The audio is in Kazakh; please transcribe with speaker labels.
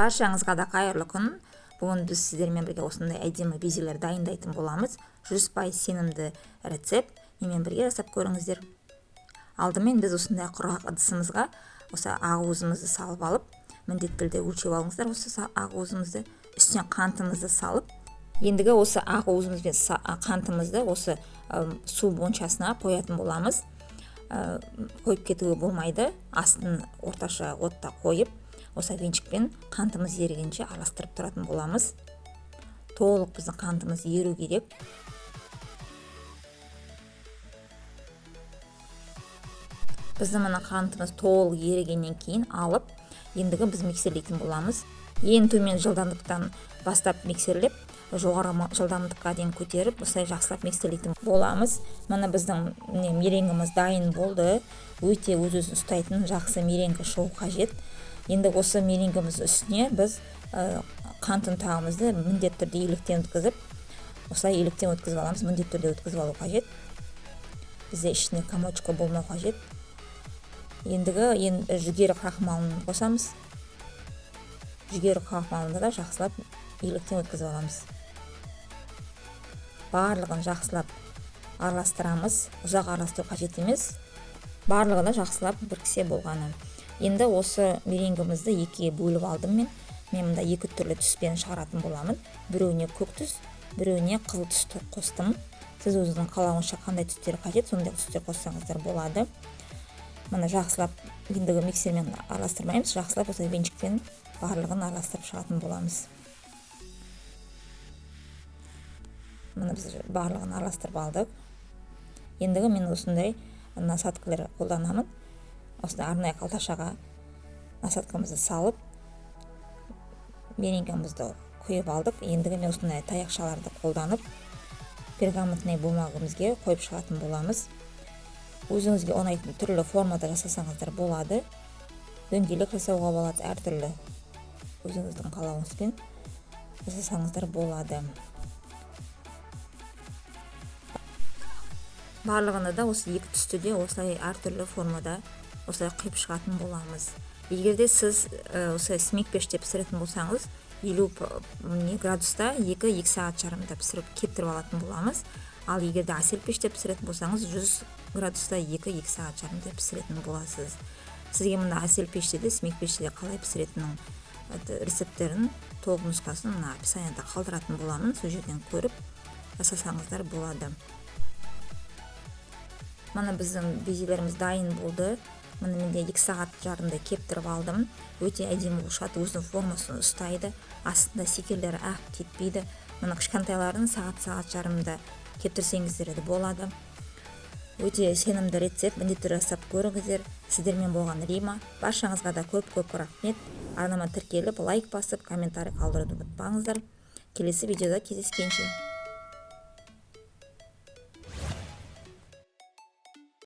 Speaker 1: Баршаңызға да қайырлы күн. Бүгін біз сіздермен бірге осындай әдемі безелер дайындайтын боламыз. 100% сенімді рецепт. Менімен бірге жасап көріңіздер. Алдымен біз осындай құрғақ ыдысымызға осы ақуызымызды салып алып, міндетті түрде өлшеп алыңыздар осы ақуызымызды. Үстіне қантымызды салып, ендігі осы ақуызымыз бен қантымызды осы су боншасына қоятын боламыз. Қойып кетуге болмайды. Астын орташа отта қойып, осы венчикпен қантымыз ерігенше араластырып тұратын боламыз. Толық біздің қантымыз еру керек. Біздің мына қантымыз толық ерігеннен кейін алып, ендігі біз миксерлейтін боламыз. Ең төмен жылдамдықтан бастап миксерлеп, жоғары жылдамдыққа дейін көтеріп, осылай жақсылап миксерлейтін боламыз. Мына біздің меренгіміз дайын болды. Өте өз-өзін ұстайтын жақсы меренгі шығу қажет. Енді осы меренгіміз үстіне біз қант ұнтағымызды міндетті түрде електен өткізіп, осылай електен өткізіп аламыз. Міндетті түрде өткізіп алу қажет. Бізде ішіне комочка болмау қажет. Ендігі жүгері крахмалын қосамыз. Жүгері крахмалында да жақсылап електен өткізіп аламыз. Барлығын жақсылап араластырамыз. Ұзақ араластыру қажет емес. Барлығына жақсылап біріксе болғаны. Енді осы меренгімізді екіге бөліп алдым мен. Мен мұнда екі түрлі түспен шығаратын боламын. Біреуіне көк түс, біреуіне қызыл түсті қостым. Сіз өзіңіздің қалауыңызша қандай түстер қажет, сондай түстер қоссаңыздар болады. Мұны жақсылап ендігі миксермен араластырмаймыз. Жақсылап осы венчикпен барлығын араластырып шығатын боламыз. Мұны біз барлығын араластырып алдық. Ендігі мен осындай насадкалар қолданамын. Осындай арнайы қалташаға насадкамызды салып, меренгімізді құйып алдық. Ендігі мен осындай таяқшаларды қолданып, пергаментный бумагамызға қойып шығатын боламыз. Өзіңізге ұнайтын түрлі формада жасасаңыздар болады. Дөңгелек жасауға болады, әртүрлі өзіңіздің қалауыңызбен жасасаңыздар болады. Барлығында да осы екі түсті де осылай әртүрлі формада осылай құйып шығатын боламыз. Егерде сіз осы смек пеште пісіретін болсаңыз, 50 градуста 2 сағат жарымда пісіріп кептіріп алатын боламыз. Ал егерде асел пеште пісіретін болсаңыз, 100 градуста 2 сағат жарымда пісіретін боласыз. Сізге мына асел пеште де, смек пеште де қалай пісіретіннің рецепттерін, толық нұсқасын мына описаниеда қалдыратын боламын. Сол жерден көріп жасасаңыздар болады. Мына біздің безелеріміз дайын болды. Мына менде 2 сағат жарымда кептіріп алдым. Өте әдемі ұшады, өзінің формасын ұстайды. Астында секелері ағып кетпейді. Мына кішкентайларын сағат жарымда кептірсеңіздер де болады. Өте сенімді рецепт, міндетті түрде жасап көріңіздер. Сіздермен болған Рима. Баршаңызға да көп рахмет. Арнама тіркеліп, лайк басып, комментарий қалдыруды ұмытпаңыздар. Келесі видеода кездескенше.